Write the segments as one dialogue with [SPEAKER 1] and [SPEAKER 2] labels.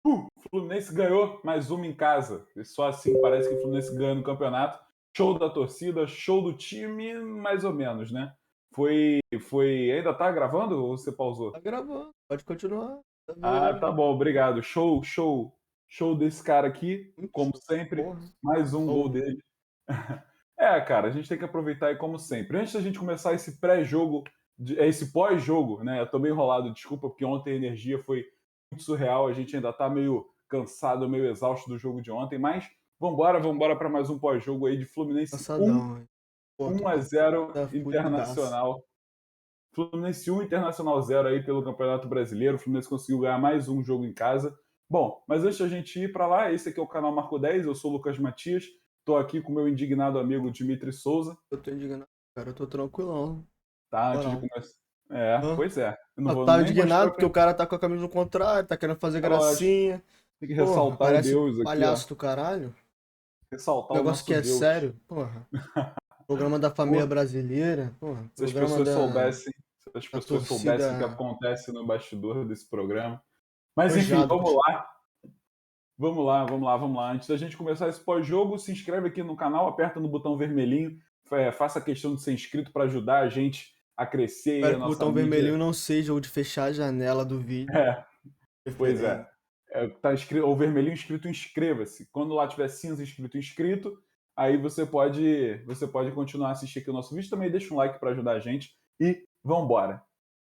[SPEAKER 1] O Fluminense ganhou mais uma em casa. E só assim parece que o Fluminense ganha no campeonato. Show da torcida, show do time, mais ou menos, né? Foi. Ainda tá gravando ou você pausou?
[SPEAKER 2] Tá gravando, pode continuar. Tá
[SPEAKER 1] Ah,
[SPEAKER 2] vendo?
[SPEAKER 1] tá bom, obrigado. Show desse cara aqui,
[SPEAKER 2] Muito
[SPEAKER 1] como
[SPEAKER 2] show.
[SPEAKER 1] sempre.
[SPEAKER 2] Porra.
[SPEAKER 1] Mais um gol
[SPEAKER 2] Salvou.
[SPEAKER 1] dele. É, cara, a gente tem que aproveitar aí como sempre. Antes da gente começar esse pré-jogo, esse pós-jogo, né? Eu tô meio enrolado, desculpa, porque ontem a energia foi muito surreal. A gente ainda tá meio cansado, meio exausto do jogo de ontem, mas vambora para mais um pós-jogo aí de Fluminense 1,
[SPEAKER 2] Cansadão, velho. Pô, tô
[SPEAKER 1] 1 a 0
[SPEAKER 2] tá fudidaço.
[SPEAKER 1] Internacional. Fluminense 1, Internacional 0 aí pelo Campeonato Brasileiro. O Fluminense conseguiu ganhar mais um jogo em casa. Bom, mas antes da gente ir para lá, esse aqui é o canal Marco 10, eu sou o Lucas Matias, estou aqui com o meu indignado amigo Dimitri Souza,
[SPEAKER 2] Eu tô indignado, cara. Eu tô tranquilão.
[SPEAKER 1] tá? Antes de
[SPEAKER 2] Moral.
[SPEAKER 1] começar. É,
[SPEAKER 2] Hã?
[SPEAKER 1] pois é. Eu não
[SPEAKER 2] Ah,
[SPEAKER 1] vou
[SPEAKER 2] tá
[SPEAKER 1] nem mostrar
[SPEAKER 2] indignado
[SPEAKER 1] o
[SPEAKER 2] porque
[SPEAKER 1] que
[SPEAKER 2] o cara tá com a camisa no contrário, tá querendo fazer
[SPEAKER 1] é lógico.
[SPEAKER 2] gracinha.
[SPEAKER 1] Tem que
[SPEAKER 2] Porra,
[SPEAKER 1] ressaltar o
[SPEAKER 2] parece
[SPEAKER 1] Deus aqui, ó.
[SPEAKER 2] palhaço do caralho.
[SPEAKER 1] Ressaltar o
[SPEAKER 2] Negócio que
[SPEAKER 1] nosso
[SPEAKER 2] é
[SPEAKER 1] Deus.
[SPEAKER 2] sério, porra. Programa da família
[SPEAKER 1] Pô,
[SPEAKER 2] brasileira, porra.
[SPEAKER 1] se as
[SPEAKER 2] Programa
[SPEAKER 1] pessoas
[SPEAKER 2] da,
[SPEAKER 1] soubessem, se as
[SPEAKER 2] da
[SPEAKER 1] pessoas soubessem o que
[SPEAKER 2] torcida
[SPEAKER 1] acontece no bastidor desse programa. Mas enfim,
[SPEAKER 2] manjado.
[SPEAKER 1] vamos lá. Vamos lá. Antes da gente começar esse pós-jogo, se inscreve aqui no canal, aperta no botão vermelhinho, faça a questão de ser inscrito para ajudar a gente a crescer e
[SPEAKER 2] Espero
[SPEAKER 1] a
[SPEAKER 2] que o
[SPEAKER 1] nossa
[SPEAKER 2] botão vermelhinho
[SPEAKER 1] mídia.
[SPEAKER 2] não seja o de fechar a janela do vídeo.
[SPEAKER 1] É, pois é.
[SPEAKER 2] Preferência.
[SPEAKER 1] Tá escrito, o vermelhinho escrito inscreva-se. Quando lá tiver cinza escrito inscrito, aí você pode continuar a assistir aqui o nosso vídeo. Também deixa um like para ajudar a gente e vambora.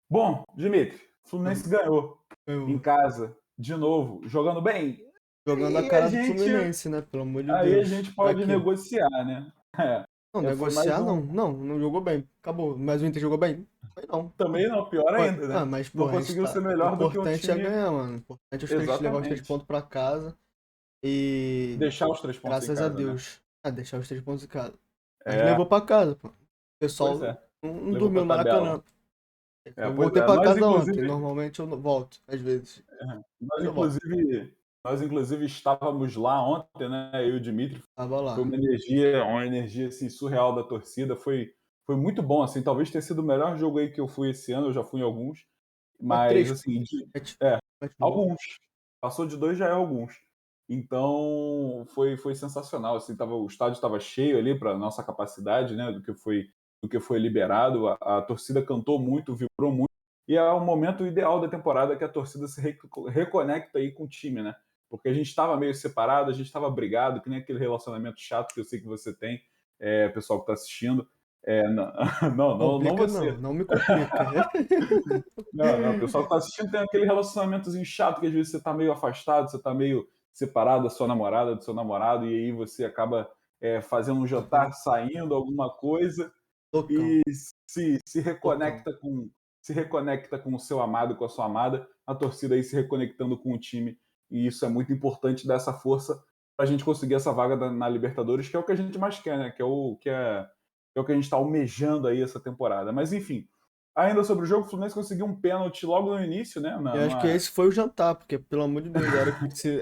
[SPEAKER 1] Bom, Dimitri, Fluminense ganhou em
[SPEAKER 2] Eu-
[SPEAKER 1] casa, de novo, jogando bem.
[SPEAKER 2] Jogando a
[SPEAKER 1] E a
[SPEAKER 2] cara do
[SPEAKER 1] gente
[SPEAKER 2] Fluminense, né? Pelo amor de
[SPEAKER 1] Aí a
[SPEAKER 2] Deus.
[SPEAKER 1] gente
[SPEAKER 2] Tá
[SPEAKER 1] pode
[SPEAKER 2] aqui.
[SPEAKER 1] negociar, né?
[SPEAKER 2] Não,
[SPEAKER 1] Foi mais
[SPEAKER 2] negociar não.
[SPEAKER 1] um.
[SPEAKER 2] Não jogou bem. Acabou. Mas o Inter jogou bem? Foi não.
[SPEAKER 1] Também não, pior ainda,
[SPEAKER 2] Ah,
[SPEAKER 1] né?
[SPEAKER 2] mas,
[SPEAKER 1] Não
[SPEAKER 2] porra, a gente
[SPEAKER 1] conseguiu
[SPEAKER 2] tá.
[SPEAKER 1] ser
[SPEAKER 2] O
[SPEAKER 1] melhor do que um
[SPEAKER 2] importante é
[SPEAKER 1] time.
[SPEAKER 2] ganhar, mano. O importante é os levar os três
[SPEAKER 1] Exatamente.
[SPEAKER 2] pontos pra casa. E
[SPEAKER 1] Deixar os 3 pontos em
[SPEAKER 2] graças a
[SPEAKER 1] casa, né?
[SPEAKER 2] Deus. Ah, deixar os 3 pontos em casa. Mas
[SPEAKER 1] É,
[SPEAKER 2] levou pra casa, pô. O
[SPEAKER 1] pois
[SPEAKER 2] pessoal
[SPEAKER 1] é.
[SPEAKER 2] não
[SPEAKER 1] Levou
[SPEAKER 2] dormiu
[SPEAKER 1] pra
[SPEAKER 2] no
[SPEAKER 1] tabela.
[SPEAKER 2] Maracanã.
[SPEAKER 1] É,
[SPEAKER 2] Eu
[SPEAKER 1] pois
[SPEAKER 2] voltei
[SPEAKER 1] é.
[SPEAKER 2] pra casa ontem. Normalmente eu não volto, às vezes.
[SPEAKER 1] Nós
[SPEAKER 2] Mas eu volto.
[SPEAKER 1] inclusive, nós inclusive estávamos lá ontem, né? Eu e o Dimitri.
[SPEAKER 2] Tava
[SPEAKER 1] Foi
[SPEAKER 2] lá.
[SPEAKER 1] uma energia assim, surreal da torcida. Foi muito bom, assim. Talvez tenha sido o melhor jogo aí que eu fui esse ano. Eu já fui em alguns.
[SPEAKER 2] Mas
[SPEAKER 1] Mas,
[SPEAKER 2] 3,
[SPEAKER 1] assim,
[SPEAKER 2] pô.
[SPEAKER 1] é,
[SPEAKER 2] Mete louco.
[SPEAKER 1] alguns. Passou de dois já é alguns. Então foi sensacional. Assim, o estádio estava cheio ali para nossa capacidade, né? Do que foi liberado. A torcida cantou muito, vibrou muito. E é o momento ideal da temporada que a torcida se reconecta aí com o time, né? Porque a gente estava meio separado, a gente estava brigado, que nem aquele relacionamento chato que eu sei que você tem, pessoal que está assistindo. Não, não, não, não
[SPEAKER 2] Complica
[SPEAKER 1] você.
[SPEAKER 2] não, não me complica.
[SPEAKER 1] Não, não, o pessoal que tá assistindo tem aquele relacionamentozinho chato que às vezes você tá meio afastado, você tá meio separado da sua namorada, do seu namorado, e aí você acaba fazendo um jantar, saindo, alguma coisa,
[SPEAKER 2] Loucão,
[SPEAKER 1] e se
[SPEAKER 2] loucão.
[SPEAKER 1] reconecta com o seu amado, com a sua amada, a torcida aí se reconectando com o time, e isso é muito importante, dar essa força para a gente conseguir essa vaga na Libertadores, que é o que a gente mais quer, né? Que é o que a gente está almejando aí essa temporada. Mas enfim, ainda sobre o jogo, o Fluminense conseguiu um pênalti logo no início, né?
[SPEAKER 2] Eu acho que esse foi o jantar, porque, pelo amor de Deus,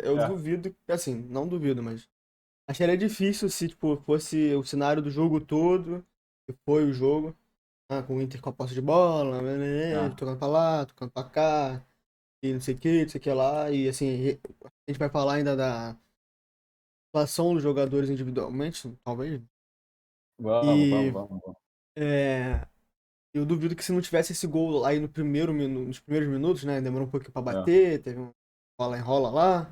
[SPEAKER 2] eu
[SPEAKER 1] É,
[SPEAKER 2] duvido, assim, não duvido, mas acharia difícil se, tipo, fosse o cenário do jogo todo, que foi o jogo, com o Inter com a posse de bola,
[SPEAKER 1] é,
[SPEAKER 2] tocando pra lá, tocando pra cá, e não sei o que lá, e assim, a gente vai falar ainda da atuação dos jogadores individualmente, talvez,
[SPEAKER 1] vamos, vamos,
[SPEAKER 2] e
[SPEAKER 1] vamos, vamos.
[SPEAKER 2] é, eu duvido que se não tivesse esse gol aí no nos primeiros minutos, né, demorou um pouquinho pra
[SPEAKER 1] É.
[SPEAKER 2] bater, teve um bola enrola lá.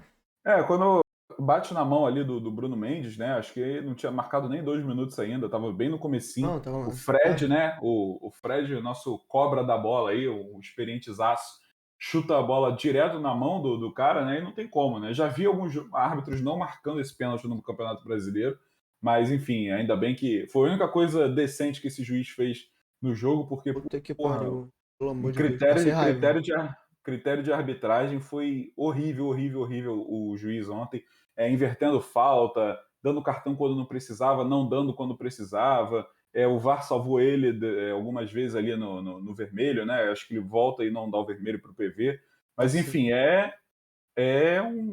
[SPEAKER 1] Quando bate na mão ali do Bruno Mendes, né? Acho que não tinha marcado nem 2 minutos ainda, tava bem no comecinho.
[SPEAKER 2] Não, tava
[SPEAKER 1] O
[SPEAKER 2] lá.
[SPEAKER 1] Fred, né? O Fred, nosso cobra da bola aí, o experientezaço, chuta a bola direto na mão do cara, né? E não tem como, né? Já vi alguns árbitros não marcando esse pênalti no Campeonato Brasileiro, mas enfim, ainda bem que foi a única coisa decente que esse juiz fez no jogo, porque,
[SPEAKER 2] Puta que
[SPEAKER 1] porra,
[SPEAKER 2] pariu. Pelo
[SPEAKER 1] em
[SPEAKER 2] amor de Deus, passei
[SPEAKER 1] critério,
[SPEAKER 2] raiva.
[SPEAKER 1] critério de arbitragem foi horrível, horrível, horrível o juiz ontem, invertendo falta, dando cartão quando não precisava, não dando quando precisava. O VAR salvou ele algumas vezes ali no vermelho, né? Acho que ele volta e não dá o vermelho para o PV. Mas
[SPEAKER 2] Assim,
[SPEAKER 1] enfim,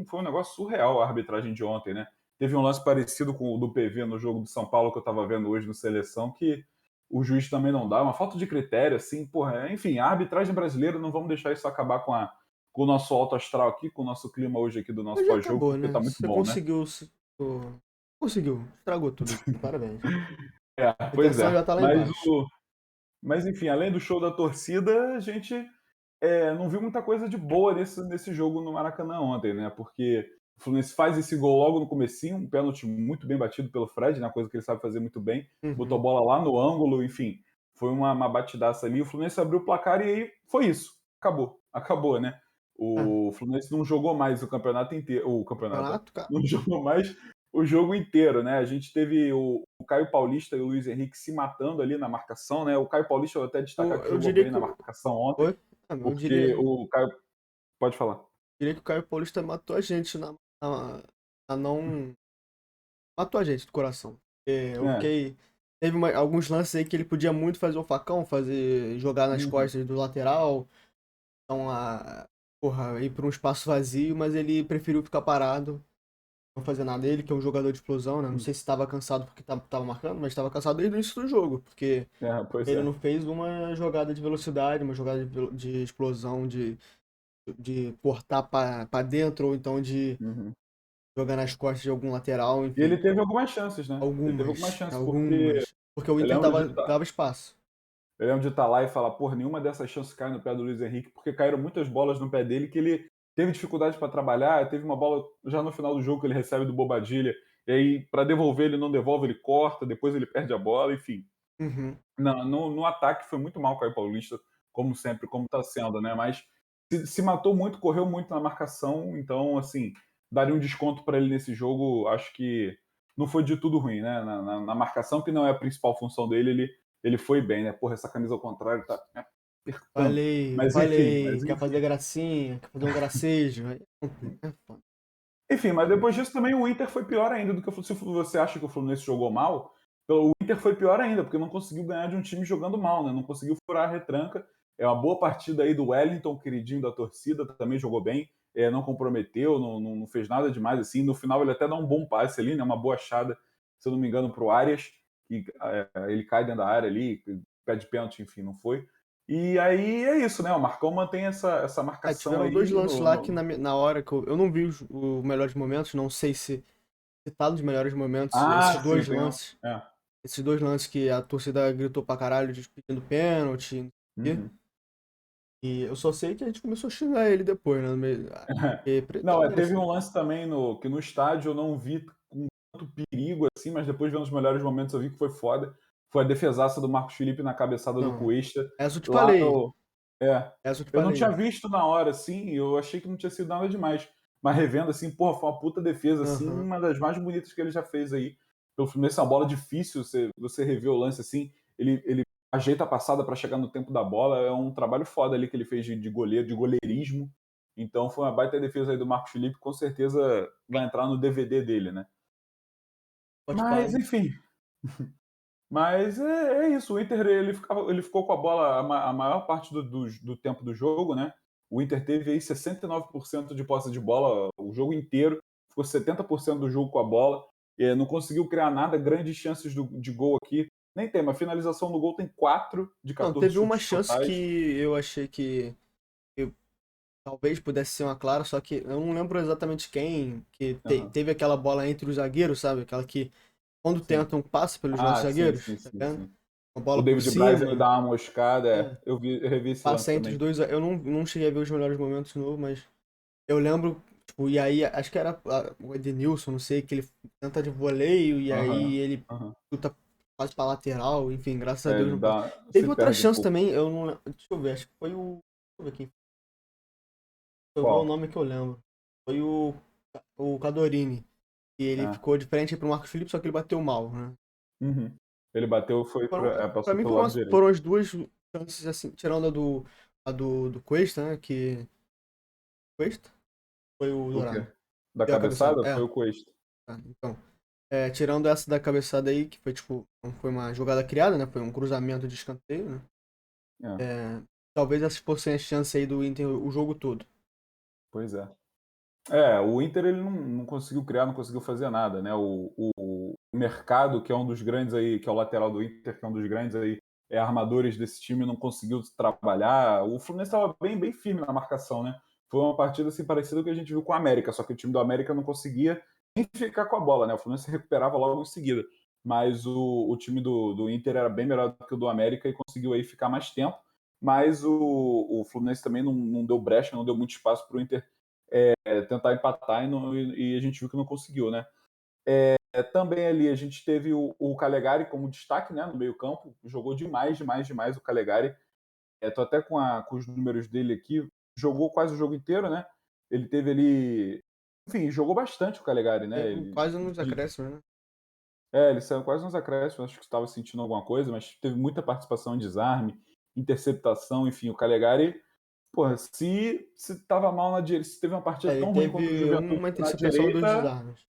[SPEAKER 1] foi um negócio surreal a arbitragem de ontem, né? Teve um lance parecido com o do PV no jogo do São Paulo que eu estava vendo hoje no Seleção, que o juiz também não dá, uma falta de critério, assim, porra, enfim, a arbitragem brasileira, não vamos deixar isso acabar com com o nosso alto astral aqui, com o nosso clima hoje aqui do nosso
[SPEAKER 2] Mas já
[SPEAKER 1] pós-jogo,
[SPEAKER 2] acabou,
[SPEAKER 1] porque
[SPEAKER 2] né?
[SPEAKER 1] tá muito
[SPEAKER 2] Você
[SPEAKER 1] bom, né?
[SPEAKER 2] conseguiu. Conseguiu. Estragou tudo isso. Parabéns.
[SPEAKER 1] É,
[SPEAKER 2] A
[SPEAKER 1] pois
[SPEAKER 2] intenção
[SPEAKER 1] é.
[SPEAKER 2] já tá lá embaixo.
[SPEAKER 1] Mas enfim, além do show da torcida, a gente não viu muita coisa de boa nesse jogo no Maracanã ontem, né? Porque o Fluminense faz esse gol logo no comecinho, um pênalti muito bem batido pelo Fred, né? Coisa que ele sabe fazer muito bem. Botou a
[SPEAKER 2] Uhum.
[SPEAKER 1] bola lá no ângulo, enfim. Foi uma batidaça ali. O Fluminense abriu o placar e aí foi isso. Acabou. Acabou, né?
[SPEAKER 2] É,
[SPEAKER 1] O Fluminense não jogou mais o campeonato inteiro. O campeonato, ó.
[SPEAKER 2] campeonato, cara.
[SPEAKER 1] Não jogou mais o jogo inteiro, né? A gente teve o Caio Paulista e o Luiz Henrique se matando ali na marcação, né? O Caio Paulista eu vou até destacar que
[SPEAKER 2] Eu
[SPEAKER 1] jogou
[SPEAKER 2] diria
[SPEAKER 1] bem
[SPEAKER 2] que.
[SPEAKER 1] na marcação ontem,
[SPEAKER 2] Oi? Eu
[SPEAKER 1] porque o Caio. Pode falar.
[SPEAKER 2] diria que o Caio Paulista matou a gente na não. Matou a gente do coração. É,
[SPEAKER 1] É.
[SPEAKER 2] ok. Teve alguns lances aí que ele podia muito fazer o facão, jogar nas
[SPEAKER 1] Uhum,
[SPEAKER 2] costas do lateral, então porra, ir para um espaço vazio, mas ele preferiu ficar parado, não fazer nada. Ele, que é um jogador de explosão, né? Não
[SPEAKER 1] uhum.
[SPEAKER 2] sei se estava cansado porque tava marcando, mas estava cansado desde o início do jogo, porque
[SPEAKER 1] Pois
[SPEAKER 2] ele
[SPEAKER 1] é.
[SPEAKER 2] não fez uma jogada de velocidade, uma jogada de explosão, de cortar para dentro, ou então de
[SPEAKER 1] Uhum.
[SPEAKER 2] jogar nas costas de algum lateral,
[SPEAKER 1] E ele
[SPEAKER 2] enfim.
[SPEAKER 1] teve algumas chances, né? Ele teve algumas
[SPEAKER 2] Algumas,
[SPEAKER 1] chances, porque
[SPEAKER 2] algumas. Porque o
[SPEAKER 1] eu
[SPEAKER 2] Inter
[SPEAKER 1] lembro de
[SPEAKER 2] dava espaço.
[SPEAKER 1] eu lembro de estar lá e falar, porra, nenhuma dessas chances cai no pé do Luiz Henrique, porque caíram muitas bolas no pé dele que ele teve dificuldade para trabalhar. Teve uma bola já no final do jogo que ele recebe do Bobadilha, e aí para devolver ele não devolve, ele corta, depois ele perde a bola, enfim.
[SPEAKER 2] Uhum.
[SPEAKER 1] Não, no ataque foi muito mal o Caio Paulista, como sempre, como está sendo, né? Mas se matou muito, correu muito na marcação, então, assim, daria um desconto para ele nesse jogo. Acho que não foi de tudo ruim, né? Na marcação, que não é a principal função dele, ele foi bem, né? Porra, essa camisa ao contrário tá me apertando.
[SPEAKER 2] Falei,
[SPEAKER 1] Mas
[SPEAKER 2] quer fazer
[SPEAKER 1] enfim.
[SPEAKER 2] gracinha, quer fazer um gracejo. É foda.
[SPEAKER 1] Enfim, mas depois disso também o Inter foi pior ainda do que o Fluminense. Se você acha que o Fluminense jogou mal, o Inter foi pior ainda, porque não conseguiu ganhar de um time jogando mal, né? Não conseguiu furar a retranca. É uma boa partida aí do Wellington, queridinho da torcida, também jogou bem, não comprometeu, não fez nada demais assim. No final ele até dá um bom passe ali, né? Uma boa achada, se eu não me engano, para o Arias, que ele cai dentro da área ali, pede pênalti, enfim, não foi. E aí é isso, né? O Marcão mantém essa marcação
[SPEAKER 2] Tiveram dois
[SPEAKER 1] aí
[SPEAKER 2] lances lá que na hora que eu não vi os melhores momentos, não sei se tá nos melhores momentos,
[SPEAKER 1] Ah, sim, tem.
[SPEAKER 2] esses dois lances que a torcida gritou pra caralho, pedindo pênalti, não sei o quê.
[SPEAKER 1] Uhum.
[SPEAKER 2] E eu só sei que a gente começou a xingar ele depois, né?
[SPEAKER 1] Não,
[SPEAKER 2] Tava
[SPEAKER 1] teve um
[SPEAKER 2] merecendo.
[SPEAKER 1] lance também que no estádio eu não vi com tanto perigo assim, mas depois vendo os melhores momentos eu vi que foi foda. Foi a defesaça do Marcos Felipe na cabeçada do
[SPEAKER 2] Não,
[SPEAKER 1] Cuesta
[SPEAKER 2] essa eu te
[SPEAKER 1] lá
[SPEAKER 2] falei.
[SPEAKER 1] no. É.
[SPEAKER 2] Essa eu te
[SPEAKER 1] Eu não tinha
[SPEAKER 2] falei.
[SPEAKER 1] visto na hora, assim, eu achei que não tinha sido nada demais. Mas revendo, assim, porra, foi uma puta defesa, assim,
[SPEAKER 2] Aham.
[SPEAKER 1] uma das mais bonitas que ele já fez aí. Pelo Fluminense, é uma bola difícil, você rever o lance assim, ele ajeita a passada para chegar no tempo da bola, é um trabalho foda ali que ele fez de goleiro, de goleirismo. Então foi uma baita defesa aí do Marcos Felipe, com certeza vai entrar no DVD dele, né?
[SPEAKER 2] Pode
[SPEAKER 1] Mas,
[SPEAKER 2] pá.
[SPEAKER 1] enfim, mas é isso. O Inter ele ficou com a bola a maior parte do tempo do jogo, né? O Inter teve aí 69% de posse de bola o jogo inteiro, ficou 70% do jogo com a bola, não conseguiu criar nada, grandes chances de gol aqui. Nem tem, mas finalização no gol tem 4 de
[SPEAKER 2] Não,
[SPEAKER 1] 14
[SPEAKER 2] teve uma
[SPEAKER 1] chutes
[SPEAKER 2] chance que
[SPEAKER 1] totais.
[SPEAKER 2] eu achei que talvez pudesse ser uma clara, só que eu não lembro exatamente quem que
[SPEAKER 1] Aham,
[SPEAKER 2] teve aquela bola entre os zagueiros, sabe? Aquela que quando
[SPEAKER 1] sim.
[SPEAKER 2] tentam passa pelos nossos
[SPEAKER 1] Ah, sim,
[SPEAKER 2] zagueiros,
[SPEAKER 1] sim,
[SPEAKER 2] tá
[SPEAKER 1] sim,
[SPEAKER 2] vendo?
[SPEAKER 1] sim.
[SPEAKER 2] Uma
[SPEAKER 1] O
[SPEAKER 2] bola por
[SPEAKER 1] David Braz ele
[SPEAKER 2] cima,
[SPEAKER 1] dá uma moscada,
[SPEAKER 2] é,
[SPEAKER 1] eu revi esse lance
[SPEAKER 2] passa entre os
[SPEAKER 1] também.
[SPEAKER 2] dois. Eu não cheguei a ver os melhores momentos de novo, mas eu lembro, tipo, e aí acho que era o Edenilson, não sei, que ele tenta de voleio e aí
[SPEAKER 1] Aham,
[SPEAKER 2] ele
[SPEAKER 1] aham.
[SPEAKER 2] chuta quase pra lateral, enfim, graças a Deus
[SPEAKER 1] Ele
[SPEAKER 2] não passou.
[SPEAKER 1] se
[SPEAKER 2] Teve outra
[SPEAKER 1] perde um
[SPEAKER 2] chance
[SPEAKER 1] pouco.
[SPEAKER 2] também, eu não lembro, deixa eu ver, acho que foi o. Deixa eu ver aqui. Eu ver o
[SPEAKER 1] Qual?
[SPEAKER 2] nome que eu lembro. Foi o Cadorini. E ele
[SPEAKER 1] É.
[SPEAKER 2] ficou de frente pro Marcos Felipe, só que ele bateu mal, né?
[SPEAKER 1] Uhum. Ele bateu,
[SPEAKER 2] Pra
[SPEAKER 1] passou
[SPEAKER 2] mim
[SPEAKER 1] pelo lado direito.
[SPEAKER 2] foram as duas chances, assim, tirando a do Cuesta, né? Que. Cuesta? Foi o
[SPEAKER 1] O quê?
[SPEAKER 2] Dourado.
[SPEAKER 1] Da
[SPEAKER 2] Deu a cabeçada.
[SPEAKER 1] cabeçada foi o Cuesta.
[SPEAKER 2] Então. Tirando essa da cabeçada aí, que foi tipo. Não foi uma jogada criada, né? Foi um cruzamento de escanteio, né?
[SPEAKER 1] É,
[SPEAKER 2] Talvez essas fossem as chances aí do Inter o jogo todo.
[SPEAKER 1] pois é. O Inter ele não conseguiu criar, não conseguiu fazer nada, né? O Mercado, que é um dos grandes aí, que é o lateral do Inter, que é um dos grandes aí, armadores desse time, não conseguiu trabalhar. O Fluminense estava bem, bem firme na marcação, né? foi uma partida assim, parecida com o que a gente viu com o América, só que o time do América não conseguia nem ficar com a bola, né? O Fluminense recuperava logo em seguida. Mas o time do Inter era bem melhor do que o do América e conseguiu aí ficar mais tempo. Mas o Fluminense também não deu brecha, não deu muito espaço para o Inter tentar empatar e a gente viu que não conseguiu, né? Também ali a gente teve o Calegari como destaque, né, no meio-campo, jogou demais, demais, demais o Calegari. Tô até com os números dele aqui, jogou quase o jogo inteiro, né? Ele teve ali. Enfim, jogou bastante o Calegari, né?
[SPEAKER 2] Quase nos acréscimos, né?
[SPEAKER 1] Ele saiu quase nos acréscimos, acho que estava sentindo alguma coisa, mas teve muita participação em desarme, interceptação, enfim, o Calegari. Porra, se tava mal na direita, se teve uma partida
[SPEAKER 2] Ele
[SPEAKER 1] tão ruim contra o
[SPEAKER 2] teve
[SPEAKER 1] Juventude
[SPEAKER 2] uma
[SPEAKER 1] na
[SPEAKER 2] interceptação e 2
[SPEAKER 1] direita,
[SPEAKER 2] desarmes.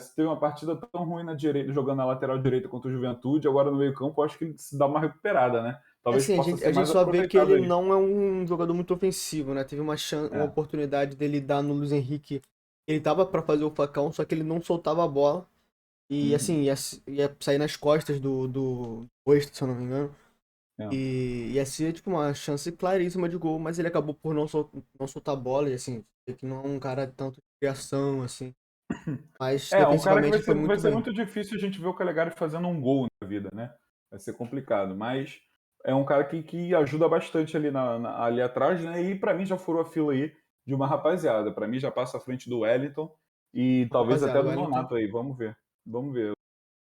[SPEAKER 1] se teve uma partida tão ruim na direita, jogando na lateral direita contra o Juventude, agora no meio-campo, acho que ele se dá uma recuperada, né? Talvez
[SPEAKER 2] Assim,
[SPEAKER 1] possa
[SPEAKER 2] a
[SPEAKER 1] ser
[SPEAKER 2] gente
[SPEAKER 1] mais
[SPEAKER 2] só vê que
[SPEAKER 1] aproveitado
[SPEAKER 2] ele
[SPEAKER 1] aí.
[SPEAKER 2] não é um jogador muito ofensivo, né? Teve uma
[SPEAKER 1] É.
[SPEAKER 2] oportunidade dele dar no Luiz Henrique. Ele tava pra fazer o facão, só que ele não soltava a bola. E
[SPEAKER 1] Uhum.
[SPEAKER 2] assim, ia sair nas costas do Cuesta, se eu não me engano.
[SPEAKER 1] É.
[SPEAKER 2] E ia ser tipo uma chance claríssima de gol, mas ele acabou por não soltar a bola. E assim, vê que não é um cara tanto de criação, assim. Mas
[SPEAKER 1] Um cara que
[SPEAKER 2] defensivamente ele foi
[SPEAKER 1] vai
[SPEAKER 2] muito
[SPEAKER 1] ser
[SPEAKER 2] bem.
[SPEAKER 1] muito difícil a gente ver o Calegari fazendo um gol na vida, né? Vai ser complicado, mas é um cara que ajuda bastante ali, ali atrás, né? E para mim já furou a fila aí de uma rapaziada. Para mim já passa à frente do Wellington e talvez até
[SPEAKER 2] Rapaziada, o
[SPEAKER 1] do
[SPEAKER 2] Wellington.
[SPEAKER 1] Nonato aí. Vamos ver. Vamos ver.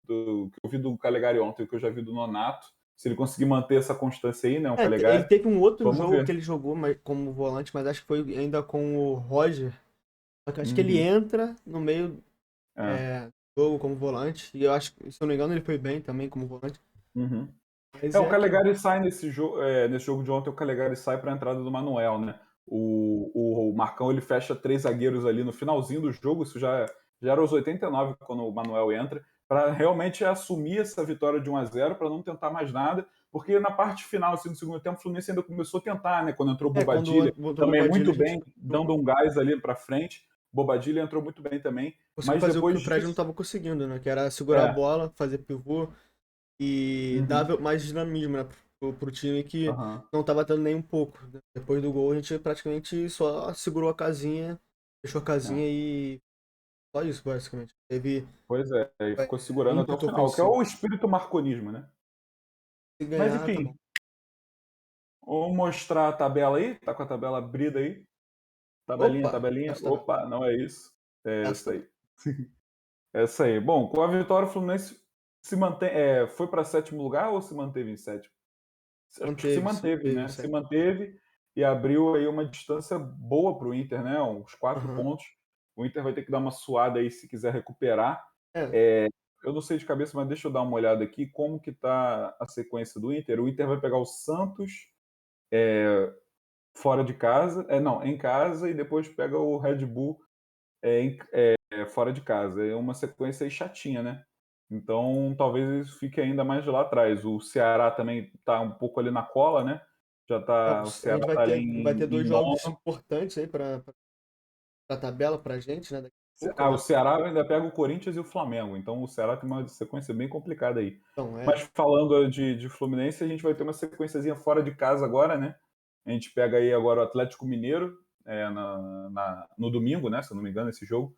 [SPEAKER 1] O que eu vi do Calegari ontem, o que eu já vi do Nonato. Se ele conseguir manter essa constância aí, né? O
[SPEAKER 2] Ele
[SPEAKER 1] Calegari,
[SPEAKER 2] teve um outro
[SPEAKER 1] vamos
[SPEAKER 2] jogo que
[SPEAKER 1] ver.
[SPEAKER 2] ele jogou como volante, mas acho que foi ainda com o Roger. Só que acho que ele
[SPEAKER 1] Uhum.
[SPEAKER 2] entra no meio
[SPEAKER 1] É.
[SPEAKER 2] do jogo como volante. E eu acho que, se eu não me engano, ele foi bem também como volante.
[SPEAKER 1] Uhum.
[SPEAKER 2] Mas
[SPEAKER 1] O
[SPEAKER 2] é aquilo.
[SPEAKER 1] Calegari sai nesse jogo de ontem, o Calegari sai para a entrada do Manuel, né? O Marcão ele fecha 3 zagueiros ali no finalzinho do jogo, isso já era aos 89 quando o Manuel entra, para realmente assumir essa vitória de 1-0 para não tentar mais nada, porque na parte final, assim, do segundo tempo, o Fluminense ainda começou a tentar, né? Quando entrou o
[SPEAKER 2] Quando
[SPEAKER 1] Bobadilha,
[SPEAKER 2] botou o
[SPEAKER 1] também
[SPEAKER 2] Bobadilha,
[SPEAKER 1] muito
[SPEAKER 2] a gente
[SPEAKER 1] bem, dando um gás ali para frente. Bobadilha entrou muito bem também,
[SPEAKER 2] conseguiu
[SPEAKER 1] mas
[SPEAKER 2] fazer o que
[SPEAKER 1] depois
[SPEAKER 2] o Fred não
[SPEAKER 1] disso.
[SPEAKER 2] estava conseguindo, né? Que era segurar a
[SPEAKER 1] É.
[SPEAKER 2] bola, fazer pivô e
[SPEAKER 1] Uhum,
[SPEAKER 2] dar mais dinamismo, né? Pro time que
[SPEAKER 1] aham.
[SPEAKER 2] não estava dando nem um pouco. Depois do gol, a gente praticamente só segurou a casinha, fechou a casinha
[SPEAKER 1] É.
[SPEAKER 2] e só isso, basicamente. Teve
[SPEAKER 1] Pois é, e ficou segurando até o
[SPEAKER 2] ímpeto
[SPEAKER 1] final, que é
[SPEAKER 2] ofensivo.
[SPEAKER 1] o espírito marconismo, né?
[SPEAKER 2] Se
[SPEAKER 1] Mas
[SPEAKER 2] ganhar, tá bom.
[SPEAKER 1] enfim, vou mostrar a tabela aí. Tá com a tabela abrida aí. Tabelinha,
[SPEAKER 2] Opa!
[SPEAKER 1] tabelinha.
[SPEAKER 2] Essa tabela.
[SPEAKER 1] Opa, não é isso. É
[SPEAKER 2] Essa
[SPEAKER 1] essa
[SPEAKER 2] tabela.
[SPEAKER 1] aí. É essa aí. Bom, com a vitória, o Fluminense se mantém, foi para sétimo lugar ou se manteve em sétimo? Acho que se
[SPEAKER 2] Se
[SPEAKER 1] manteve,
[SPEAKER 2] manteve,
[SPEAKER 1] né? Se
[SPEAKER 2] sério.
[SPEAKER 1] manteve e abriu aí uma distância boa para o Inter, né? Uns 4 pontos. O Inter vai ter que dar uma suada aí se quiser recuperar.
[SPEAKER 2] É,
[SPEAKER 1] É, eu não sei de cabeça, mas deixa eu dar uma olhada aqui como que tá a sequência do Inter. O Inter vai pegar o Santos fora de casa, não, em casa e depois pega o Red Bull fora de casa. É uma sequência aí chatinha, né? Então talvez isso fique ainda mais de lá atrás. O Ceará também está um pouco ali na cola, né? O
[SPEAKER 2] a gente
[SPEAKER 1] Ceará tá ali
[SPEAKER 2] vai ter dois
[SPEAKER 1] em
[SPEAKER 2] jogos
[SPEAKER 1] nono.
[SPEAKER 2] importantes aí pra tabela pra gente, né? Daqui a pouco,
[SPEAKER 1] O
[SPEAKER 2] né?
[SPEAKER 1] Ceará ainda pega o Corinthians e o Flamengo, então o Ceará tem uma sequência bem complicada aí.
[SPEAKER 2] Então,
[SPEAKER 1] Mas falando de Fluminense, a gente vai ter uma sequenciazinha fora de casa agora, né? A gente pega aí agora o Atlético Mineiro no domingo, né? Se eu não me engano, esse jogo.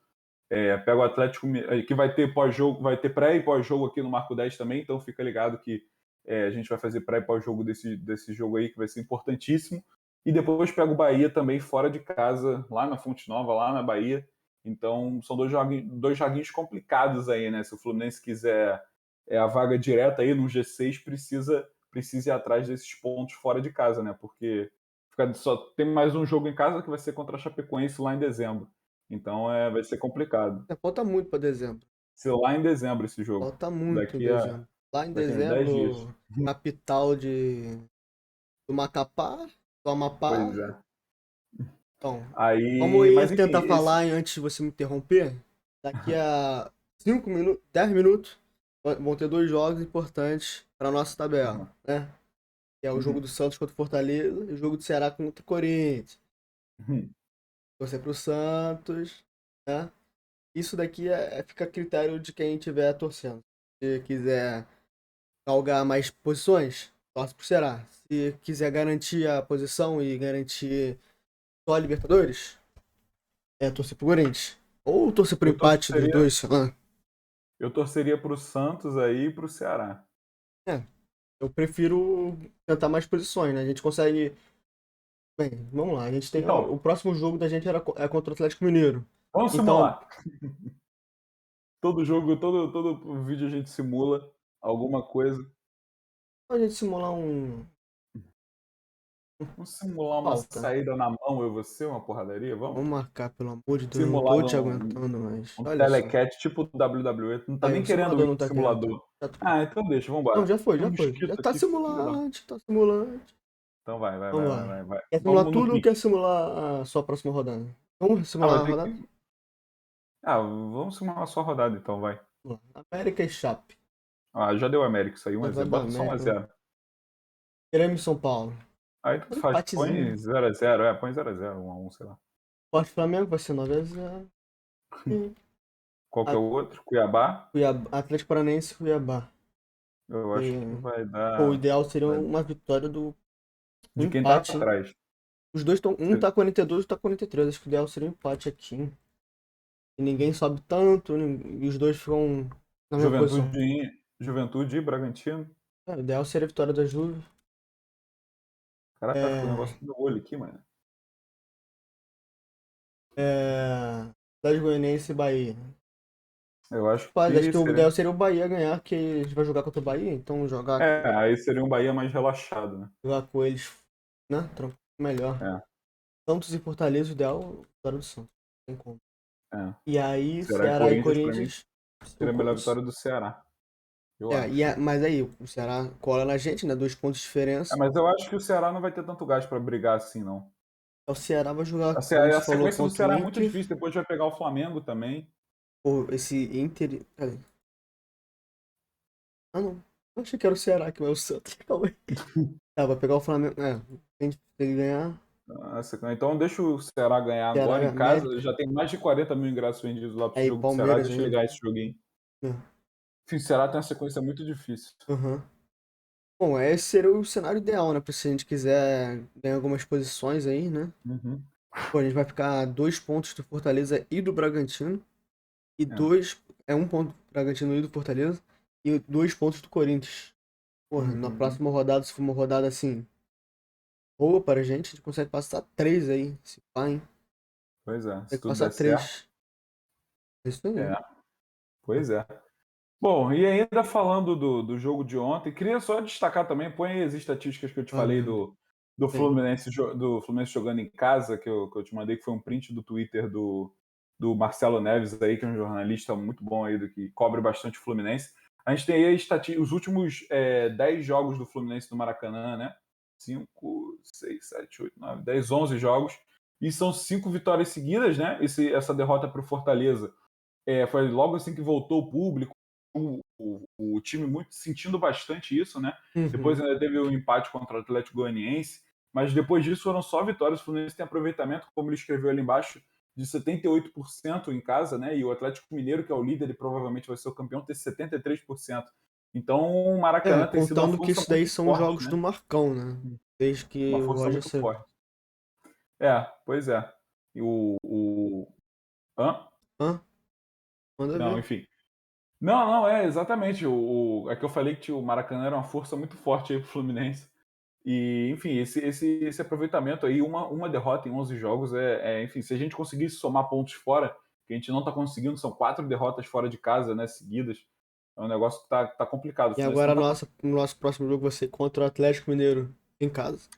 [SPEAKER 1] Pega o Atlético que vai ter pós-jogo, vai ter pré e pós-jogo aqui no Marco 10 também, então fica ligado que a gente vai fazer pré e pós-jogo desse jogo aí, que vai ser importantíssimo. E depois pega o Bahia também fora de casa, lá na Fonte Nova, lá na Bahia. Então são dois joguinhos complicados aí, né? Se o Fluminense quiser a vaga direta aí no G6, precisa ir atrás desses pontos fora de casa, né? Porque só tem mais um jogo em casa que vai ser contra a Chapecoense lá em dezembro. Então vai ser complicado.
[SPEAKER 2] falta muito pra dezembro.
[SPEAKER 1] Ser lá em dezembro esse jogo.
[SPEAKER 2] Falta muito em
[SPEAKER 1] Daqui a,
[SPEAKER 2] dezembro. Lá em
[SPEAKER 1] daqui a uns 10 dias.
[SPEAKER 2] dezembro, capital do Macapá, do
[SPEAKER 1] Pois
[SPEAKER 2] Amapá.
[SPEAKER 1] é.
[SPEAKER 2] Então, como
[SPEAKER 1] Aí,
[SPEAKER 2] eu
[SPEAKER 1] mas
[SPEAKER 2] ia
[SPEAKER 1] enfim,
[SPEAKER 2] tentar falar antes de você me interromper, daqui a 5 minutos, 10 minutos, vão ter dois jogos importantes para nossa tabela,
[SPEAKER 1] Uhum.
[SPEAKER 2] né? Que é o jogo
[SPEAKER 1] Uhum.
[SPEAKER 2] do Santos contra o Fortaleza e o jogo do Ceará contra o Corinthians.
[SPEAKER 1] Uhum.
[SPEAKER 2] Torcer pro Santos, né? Isso daqui fica a critério de quem estiver torcendo. Se quiser galgar mais posições, torce pro Ceará. Se quiser garantir a posição e garantir só a Libertadores? É, torcer pro Corinthians. Ou torcer pro
[SPEAKER 1] Eu
[SPEAKER 2] empate dos
[SPEAKER 1] torceria,
[SPEAKER 2] dois, sei lá.
[SPEAKER 1] eu torceria pro Santos aí e pro Ceará.
[SPEAKER 2] É, eu prefiro tentar mais posições, né? A gente consegue. Bem, vamos lá. A gente tem. O
[SPEAKER 1] Então,
[SPEAKER 2] próximo jogo da gente é contra o Atlético Mineiro.
[SPEAKER 1] vamos
[SPEAKER 2] Então,
[SPEAKER 1] simular. Todo jogo, todo vídeo a gente simula alguma coisa.
[SPEAKER 2] a gente simular um.
[SPEAKER 1] Vamos simular uma
[SPEAKER 2] Falta.
[SPEAKER 1] saída na mão, eu e você, uma porradaria?
[SPEAKER 2] Vamos
[SPEAKER 1] Vamos?
[SPEAKER 2] marcar, pelo amor de Deus. Eu não tô
[SPEAKER 1] Simulado
[SPEAKER 2] te aguentando mais.
[SPEAKER 1] um
[SPEAKER 2] Olha só.
[SPEAKER 1] telecat tipo WWE. Não tá
[SPEAKER 2] Aí,
[SPEAKER 1] nem
[SPEAKER 2] o
[SPEAKER 1] querendo
[SPEAKER 2] simulador
[SPEAKER 1] ir
[SPEAKER 2] não
[SPEAKER 1] pro
[SPEAKER 2] tá querendo.
[SPEAKER 1] simulador.
[SPEAKER 2] Já tá.
[SPEAKER 1] Ah, então deixa,
[SPEAKER 2] Não,
[SPEAKER 1] vambora.
[SPEAKER 2] já foi,
[SPEAKER 1] Tem um
[SPEAKER 2] já foi. Já
[SPEAKER 1] mosquito
[SPEAKER 2] tá
[SPEAKER 1] aqui, simular.
[SPEAKER 2] simulante, tá simulante.
[SPEAKER 1] Então vai, vai, vai,
[SPEAKER 2] Vamos
[SPEAKER 1] vai,
[SPEAKER 2] lá.
[SPEAKER 1] vai, vai.
[SPEAKER 2] Quer simular
[SPEAKER 1] Vamos no
[SPEAKER 2] tudo ou quer
[SPEAKER 1] pique.
[SPEAKER 2] simular a sua próxima rodada? Vamos
[SPEAKER 1] Ah,
[SPEAKER 2] simular
[SPEAKER 1] vai
[SPEAKER 2] a
[SPEAKER 1] ter
[SPEAKER 2] rodada?
[SPEAKER 1] que. Ah, vamos simular só a rodada então, vai.
[SPEAKER 2] Vamos lá. América e Chape.
[SPEAKER 1] Ah, já deu América, isso aí,
[SPEAKER 2] Já
[SPEAKER 1] 1x0.
[SPEAKER 2] vai dar
[SPEAKER 1] Bota só
[SPEAKER 2] América, né?
[SPEAKER 1] 1x0.
[SPEAKER 2] Grêmio e São Paulo.
[SPEAKER 1] Aí tu
[SPEAKER 2] Um
[SPEAKER 1] faz,
[SPEAKER 2] empatezinho.
[SPEAKER 1] põe 0x0, põe 0x0, 1x1, sei lá.
[SPEAKER 2] Forte Flamengo vai ser 9x0. E
[SPEAKER 1] Qual que é o outro? Cuiabá?
[SPEAKER 2] Atlético Paranaense e Cuiabá.
[SPEAKER 1] Eu acho que
[SPEAKER 2] E,
[SPEAKER 1] vai
[SPEAKER 2] pô, o
[SPEAKER 1] dar.
[SPEAKER 2] ideal seria uma vitória um
[SPEAKER 1] De quem tá
[SPEAKER 2] empate, hein?
[SPEAKER 1] atrás.
[SPEAKER 2] Os dois estão. Um tá 42 e outro tá 43. Acho que o ideal seria um empate aqui, hein? E ninguém sobe tanto, e os dois ficam na mesma posição.
[SPEAKER 1] Juventude e Bragantino.
[SPEAKER 2] É, o ideal seria a vitória da Juve.
[SPEAKER 1] Caraca, o
[SPEAKER 2] É,
[SPEAKER 1] negócio do olho aqui, mano.
[SPEAKER 2] Atlético Goianiense e Bahia.
[SPEAKER 1] Eu acho
[SPEAKER 2] Pode, acho
[SPEAKER 1] que
[SPEAKER 2] que o
[SPEAKER 1] seria.
[SPEAKER 2] ideal seria o Bahia ganhar, que a gente vai jogar contra o Bahia, então
[SPEAKER 1] Aí seria um Bahia mais relaxado, né?
[SPEAKER 2] jogar com eles, né? Melhor.
[SPEAKER 1] É,
[SPEAKER 2] Santos e Fortaleza, o ideal, vitória do Santos. Não tem como.
[SPEAKER 1] é.
[SPEAKER 2] E aí,
[SPEAKER 1] Ceará e
[SPEAKER 2] Ceará e
[SPEAKER 1] Corinthians, pra mim,
[SPEAKER 2] Corinthians.
[SPEAKER 1] seria a melhor vitória do Ceará. Eu acho.
[SPEAKER 2] Mas aí, o Ceará cola na gente, né? 2 pontos de
[SPEAKER 1] É,
[SPEAKER 2] diferença.
[SPEAKER 1] mas eu acho que o Ceará não vai ter tanto gás pra brigar assim, não.
[SPEAKER 2] O Ceará vai jogar, como
[SPEAKER 1] A
[SPEAKER 2] você falou,
[SPEAKER 1] sequência do
[SPEAKER 2] contra o
[SPEAKER 1] Ceará é muito
[SPEAKER 2] Inter.
[SPEAKER 1] difícil. Depois vai pegar o Flamengo também.
[SPEAKER 2] Pô, esse Inter. Ah, não. Eu achei que era o Ceará que vai o Santos. Calma aí. Tá, vai pegar o Flamengo. Se ele ganhar.
[SPEAKER 1] Então deixa o Ceará ganhar agora
[SPEAKER 2] Ceará,
[SPEAKER 1] em casa.
[SPEAKER 2] América.
[SPEAKER 1] Já tem mais de 40 mil ingressos vendidos lá pro
[SPEAKER 2] Aí,
[SPEAKER 1] jogo do Ceará.
[SPEAKER 2] Palmeiras
[SPEAKER 1] Deixa ele
[SPEAKER 2] ainda.
[SPEAKER 1] ganhar esse joguinho.
[SPEAKER 2] É.
[SPEAKER 1] Enfim, o Ceará tem uma sequência muito difícil.
[SPEAKER 2] Aham. Bom, esse seria o cenário ideal, né? Pra se a gente quiser ganhar algumas posições aí, né?
[SPEAKER 1] Uhum.
[SPEAKER 2] Pô, a gente vai ficar 2 pontos do Fortaleza e do Bragantino. E
[SPEAKER 1] É.
[SPEAKER 2] dois. É 1 ponto do Bragantino e do Fortaleza. E 2 pontos do Corinthians. Porra, na
[SPEAKER 1] Uhum.
[SPEAKER 2] próxima rodada, se for uma rodada assim, boa para a gente consegue passar 3 aí. Se pá, hein?
[SPEAKER 1] Pois é, se
[SPEAKER 2] Consegue
[SPEAKER 1] tudo
[SPEAKER 2] passar
[SPEAKER 1] der certo.
[SPEAKER 2] 3. É isso aí.
[SPEAKER 1] É, pois é. Bom, e ainda falando do jogo de ontem, queria só destacar também, põe aí as estatísticas que eu te
[SPEAKER 2] Ah,
[SPEAKER 1] falei
[SPEAKER 2] meu Deus.
[SPEAKER 1] do
[SPEAKER 2] Bem.
[SPEAKER 1] Fluminense, do Fluminense jogando em casa, que eu te mandei, que foi um print do Twitter do Marcelo Neves aí, que é um jornalista muito bom aí, que cobre bastante o Fluminense. A gente tem aí os últimos 10 jogos do Fluminense no Maracanã, né? 5, 6, 7, 8, 9, 10, 11 jogos. E são 5 vitórias seguidas, né? Essa derrota para o Fortaleza foi logo assim que voltou o público, o time muito sentindo bastante isso, né? Depois
[SPEAKER 2] Uhum.
[SPEAKER 1] ainda teve um empate contra o Atlético Goianiense, mas depois disso foram só vitórias. O Fluminense tem aproveitamento, como ele escreveu ali embaixo, de 78% em casa, né? E o Atlético Mineiro, que é o líder e provavelmente vai ser o campeão, tem 73%. Então o Maracanã tem sido uma
[SPEAKER 2] Contando que
[SPEAKER 1] força
[SPEAKER 2] isso daí
[SPEAKER 1] muito
[SPEAKER 2] são os
[SPEAKER 1] forte,
[SPEAKER 2] jogos
[SPEAKER 1] né?
[SPEAKER 2] do Marcão, né? Desde que
[SPEAKER 1] Uma
[SPEAKER 2] o
[SPEAKER 1] força
[SPEAKER 2] Roger
[SPEAKER 1] muito
[SPEAKER 2] saiu.
[SPEAKER 1] forte. Pois é. E o... Hã?
[SPEAKER 2] Hã? Manda
[SPEAKER 1] Não,
[SPEAKER 2] ver.
[SPEAKER 1] enfim. Não, não, exatamente. É que eu falei que o Maracanã era uma força muito forte aí pro Fluminense. E, enfim, esse aproveitamento aí, uma derrota em 11 jogos, enfim, se a gente conseguisse somar pontos fora, que a gente não tá conseguindo, são 4 derrotas fora de casa, né, seguidas, é um negócio que tá complicado. O
[SPEAKER 2] E
[SPEAKER 1] Fluminense
[SPEAKER 2] agora
[SPEAKER 1] não tá
[SPEAKER 2] o nosso próximo jogo vai ser contra o Atlético Mineiro. Em casa.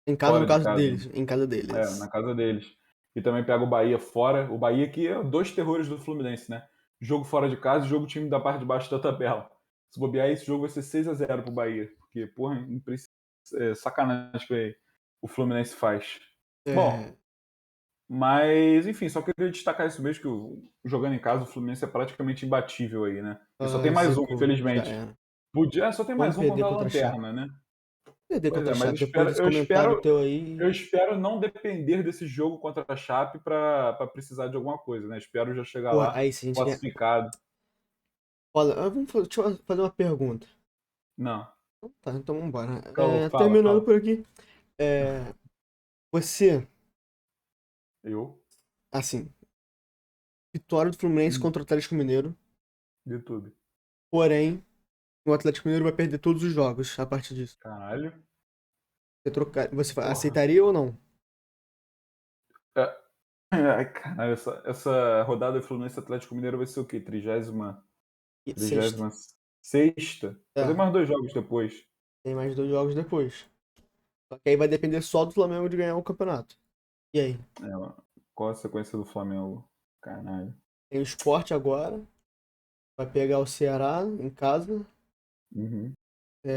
[SPEAKER 2] Em casa, no
[SPEAKER 1] fora de
[SPEAKER 2] caso
[SPEAKER 1] casa,
[SPEAKER 2] deles. Em casa
[SPEAKER 1] na
[SPEAKER 2] deles.
[SPEAKER 1] casa deles. E também pega o Bahia fora, o Bahia que é dois terrores do Fluminense, né? Jogo fora de casa e jogo time da parte de baixo da tabela. Se bobear, esse jogo vai ser 6x0 pro Bahia, porque, porra, sacanagem que o Fluminense faz. Bom,
[SPEAKER 2] É.
[SPEAKER 1] mas, enfim, só queria destacar isso mesmo, que jogando em casa o Fluminense é praticamente imbatível aí, né? E só tem mais um,
[SPEAKER 2] Zico, já
[SPEAKER 1] infelizmente.
[SPEAKER 2] era.
[SPEAKER 1] Só tem
[SPEAKER 2] Vamos
[SPEAKER 1] mais um
[SPEAKER 2] perder
[SPEAKER 1] contra a
[SPEAKER 2] contra a Chape.
[SPEAKER 1] Lanterna, né?
[SPEAKER 2] Perder
[SPEAKER 1] Pois
[SPEAKER 2] contra
[SPEAKER 1] é,
[SPEAKER 2] a
[SPEAKER 1] mas
[SPEAKER 2] Chape. Depois desse comentário teu aí.
[SPEAKER 1] eu espero não depender desse jogo contra a Chape para precisar de alguma coisa, né? Espero já chegar
[SPEAKER 2] Porra,
[SPEAKER 1] lá
[SPEAKER 2] aí se a gente ganhar.
[SPEAKER 1] classificado.
[SPEAKER 2] Olha, deixa eu fazer uma pergunta.
[SPEAKER 1] Não,
[SPEAKER 2] Tá, então vamos embora.
[SPEAKER 1] então fala,
[SPEAKER 2] Terminando
[SPEAKER 1] fala.
[SPEAKER 2] por aqui. É, você
[SPEAKER 1] Eu?
[SPEAKER 2] Assim, vitória do Fluminense
[SPEAKER 1] Hum,
[SPEAKER 2] contra o Atlético Mineiro.
[SPEAKER 1] YouTube.
[SPEAKER 2] Porém, o Atlético Mineiro vai perder todos os jogos a partir disso.
[SPEAKER 1] Caralho.
[SPEAKER 2] Você
[SPEAKER 1] Porra.
[SPEAKER 2] aceitaria ou não?
[SPEAKER 1] É, ai, caralho, essa rodada do Fluminense Atlético Mineiro vai ser o quê?
[SPEAKER 2] Sexta.
[SPEAKER 1] 36ª? Fazer
[SPEAKER 2] É,
[SPEAKER 1] mais 2 jogos depois.
[SPEAKER 2] tem mais 2 jogos depois. Só que aí vai depender só do Flamengo de ganhar o campeonato. E aí?
[SPEAKER 1] É, qual a sequência do Flamengo? Caralho.
[SPEAKER 2] Tem o Sport agora. Vai pegar o Ceará em casa.
[SPEAKER 1] Uhum.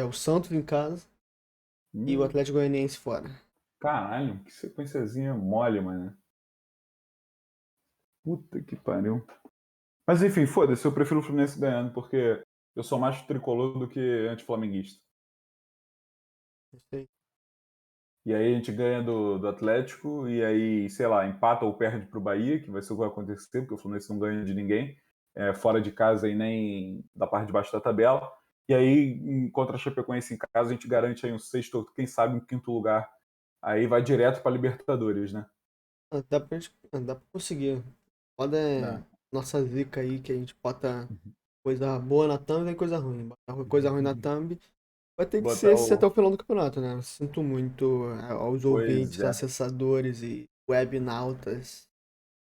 [SPEAKER 2] O Santos em casa. E o
[SPEAKER 1] Hum,
[SPEAKER 2] Atlético Goianiense fora.
[SPEAKER 1] caralho, que sequenciazinha mole, mano. Puta que pariu. Mas enfim, foda-se, eu prefiro o Fluminense ganhando, porque eu sou mais tricolor do que anti-flamenguista.
[SPEAKER 2] Isso aí.
[SPEAKER 1] E aí a gente ganha do Atlético, e aí, sei lá, empata ou perde pro Bahia, que vai ser o que vai acontecer, porque o Fluminense não ganha de ninguém, fora de casa e nem da parte de baixo da tabela. E aí, contra a Chapecoense em casa, a gente garante aí um sexto, quem sabe um quinto lugar. Aí vai direto pra Libertadores, né?
[SPEAKER 2] Dá pra conseguir. Foda é
[SPEAKER 1] Dá.
[SPEAKER 2] nossa zica aí, que a gente bota coisa boa na thumb e vem coisa ruim. Bota coisa ruim na thumb. Vai ter que ser
[SPEAKER 1] Botar
[SPEAKER 2] esse até
[SPEAKER 1] o.
[SPEAKER 2] o final do campeonato, né? Sinto muito aos
[SPEAKER 1] Pois
[SPEAKER 2] ouvintes,
[SPEAKER 1] é.
[SPEAKER 2] acessadores e webnautas.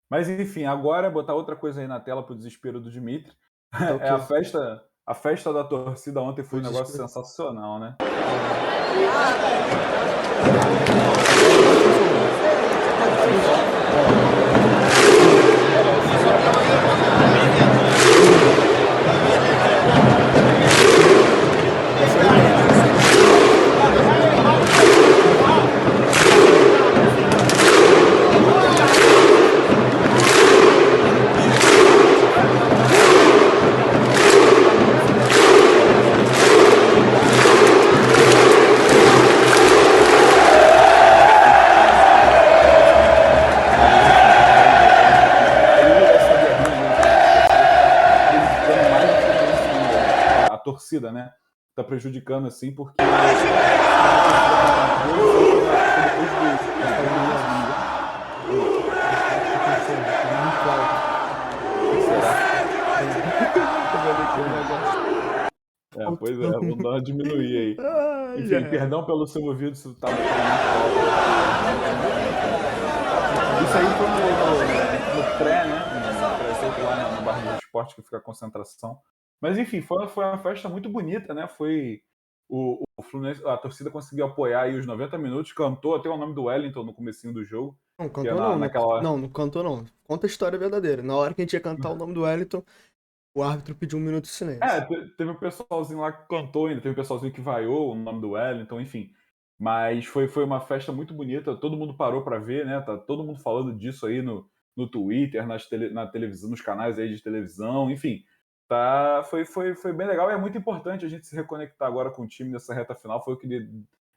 [SPEAKER 1] Mas enfim, agora botar outra coisa aí na tela pro desespero do Dimitri.
[SPEAKER 2] Botar o
[SPEAKER 1] É a
[SPEAKER 2] quê?
[SPEAKER 1] festa. A festa da torcida ontem
[SPEAKER 2] O
[SPEAKER 1] foi um negócio
[SPEAKER 2] desespero.
[SPEAKER 1] sensacional, né?
[SPEAKER 2] Ó, presta atenção não. Presta atenção. Ó,
[SPEAKER 1] Isso aí é
[SPEAKER 2] essa é inédita.
[SPEAKER 1] Mas enfim, aí essa guerrinha aí entre a torcida tá prejudicando mais o Fluminense ainda, né? A torcida, né? Tá prejudicando assim, porque a torcida tá com 2, isso aí foi depois do
[SPEAKER 2] Gustavo
[SPEAKER 1] pênalti, se não me
[SPEAKER 2] Menezes,
[SPEAKER 1] engano. Oi,
[SPEAKER 2] acho que o que tá acontecendo? Tá muito alto.
[SPEAKER 1] o que será?
[SPEAKER 2] Peraí. Tô vendo aqui o negócio. Alto
[SPEAKER 1] Pois é,
[SPEAKER 2] não.
[SPEAKER 1] vamos dar uma diminuir aí.
[SPEAKER 2] Ai,
[SPEAKER 1] Enfim,
[SPEAKER 2] ai.
[SPEAKER 1] perdão pelo seu ouvido se tava muito alto aí, porque o Dimitri não, enfim. Isso aí foi no pré, né? No pré-jogo lá no Bar do Esporte, que fica a concentração. Mas enfim, foi uma festa muito bonita, né? Foi o Fluminense, a torcida conseguiu apoiar aí os 90 minutos, cantou até o nome do Wellington no comecinho do jogo,
[SPEAKER 2] Não,
[SPEAKER 1] que é
[SPEAKER 2] cantou não.
[SPEAKER 1] naquela.
[SPEAKER 2] Não, não cantou não. Conta a história verdadeira. Na hora que a gente ia cantar o nome do Wellington, o árbitro pediu 1 minuto de silêncio.
[SPEAKER 1] Teve um pessoalzinho lá que cantou ainda, teve um pessoalzinho que vaiou o nome do Wellington, enfim. Mas foi uma festa muito bonita, todo mundo parou para ver, né? Tá todo mundo falando disso aí no Twitter, na televisão, nos canais aí de televisão, enfim. Foi bem legal e é muito importante a gente se reconectar agora com o time nessa reta final.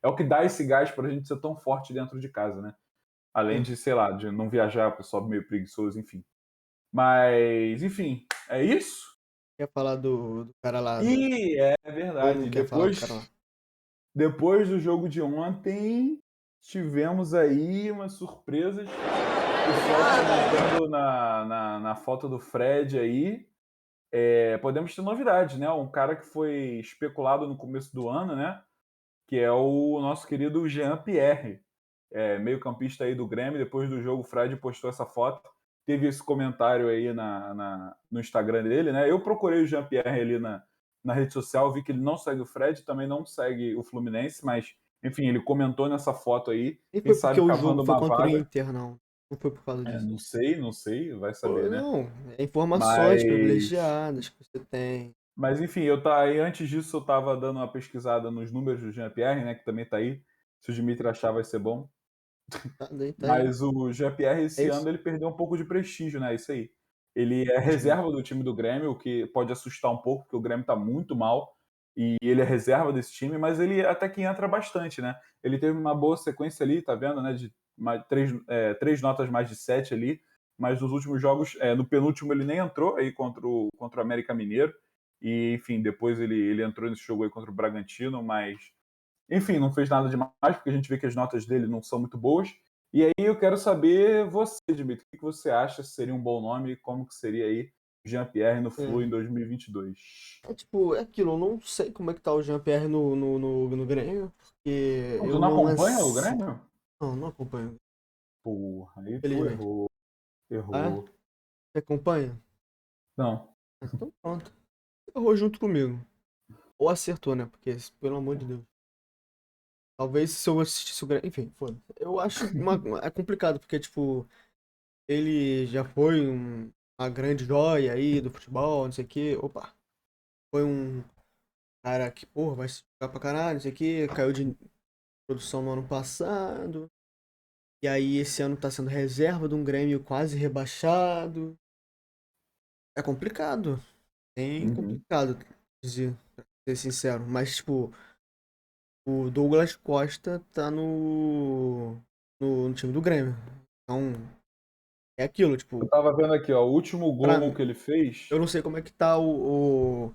[SPEAKER 1] É o que dá esse gás para a gente ser tão forte dentro de casa, né? Além
[SPEAKER 2] É,
[SPEAKER 1] de, sei lá, de não viajar, o pessoal meio preguiçoso, enfim. Mas, enfim, é isso.
[SPEAKER 2] quer falar do cara lá do.
[SPEAKER 1] E é
[SPEAKER 2] Ou não
[SPEAKER 1] verdade,
[SPEAKER 2] quer falar do cara lá?
[SPEAKER 1] depois do jogo de ontem, tivemos aí umas surpresas. O pessoal comentando na foto do Fred aí. Podemos ter novidades, né? Um cara que foi especulado no começo do ano, né? Que é o nosso querido Jean-Pierre, meio-campista aí do Grêmio. Depois do jogo, o Fred postou essa foto. Teve esse comentário aí no Instagram dele, né? Eu procurei o Jean-Pierre ali na rede social, vi que ele não segue o Fred, também não segue o Fluminense, mas, enfim, ele comentou nessa foto aí.
[SPEAKER 2] Nem
[SPEAKER 1] Quem
[SPEAKER 2] foi porque
[SPEAKER 1] sabe
[SPEAKER 2] o jogo
[SPEAKER 1] cavando
[SPEAKER 2] foi
[SPEAKER 1] uma
[SPEAKER 2] contra o
[SPEAKER 1] vaga.
[SPEAKER 2] Inter, não. Não foi por causa disso.
[SPEAKER 1] Não sei, vai
[SPEAKER 2] Pô,
[SPEAKER 1] saber, né?
[SPEAKER 2] não, é informações
[SPEAKER 1] Mas,
[SPEAKER 2] privilegiadas que você tem.
[SPEAKER 1] mas enfim, aí antes disso eu estava dando uma pesquisada nos números do Jean-Pierre, né? Que também tá aí. Se o Dimitri achar, vai ser bom.
[SPEAKER 2] Tá aí.
[SPEAKER 1] Mas o Jean-Pierre,
[SPEAKER 2] É
[SPEAKER 1] esse
[SPEAKER 2] isso?
[SPEAKER 1] ano, ele perdeu um pouco de prestígio, né? Isso aí. Ele é
[SPEAKER 2] Entendi.
[SPEAKER 1] reserva do time do Grêmio, o que pode assustar um pouco, porque o Grêmio tá muito mal. E ele é reserva desse time, mas ele até que entra bastante, né? Ele teve uma boa sequência ali, tá vendo, né? De três notas mais de 7 ali. Mas nos últimos jogos, no penúltimo ele nem entrou aí contra o América Mineiro. E, enfim, depois ele entrou nesse jogo aí contra o Bragantino, mas enfim, não fez nada demais, porque a gente vê que as notas dele não são muito boas. E aí eu quero saber você, Dmitry, o que você acha se seria um bom nome, como que seria aí Jean-Pierre no Flu
[SPEAKER 2] É.
[SPEAKER 1] em 2022?
[SPEAKER 2] É tipo, é aquilo, eu não sei como é que tá o Jean-Pierre no Grêmio, porque
[SPEAKER 1] Não, tu
[SPEAKER 2] eu
[SPEAKER 1] não
[SPEAKER 2] não,
[SPEAKER 1] acompanha o Grêmio?
[SPEAKER 2] não acompanho,
[SPEAKER 1] Porra, aí tu
[SPEAKER 2] infelizmente.
[SPEAKER 1] errou,
[SPEAKER 2] Ah, é?
[SPEAKER 1] errou.
[SPEAKER 2] Você acompanha?
[SPEAKER 1] Não.
[SPEAKER 2] Ah, então pronto. Errou junto comigo. Ou acertou, né? Porque, pelo amor de Deus. Talvez se eu assistisse o Grêmio. Enfim, foda. Eu acho é complicado, porque, tipo, ele já foi uma grande joia aí do futebol, não sei o quê. Opa, foi um cara que, porra, vai se jogar pra caralho, não sei o quê. Caiu de produção no ano passado. E aí esse ano tá sendo reserva de um Grêmio quase rebaixado. É complicado. Bem
[SPEAKER 1] Uhum.
[SPEAKER 2] complicado, dizer, pra ser sincero. Mas, tipo, o Douglas Costa tá no time do Grêmio. Então, é aquilo,
[SPEAKER 1] Eu
[SPEAKER 2] tipo,
[SPEAKER 1] tava vendo aqui, ó, o último
[SPEAKER 2] pra,
[SPEAKER 1] gol que ele
[SPEAKER 2] eu
[SPEAKER 1] fez.
[SPEAKER 2] não sei como é que tá o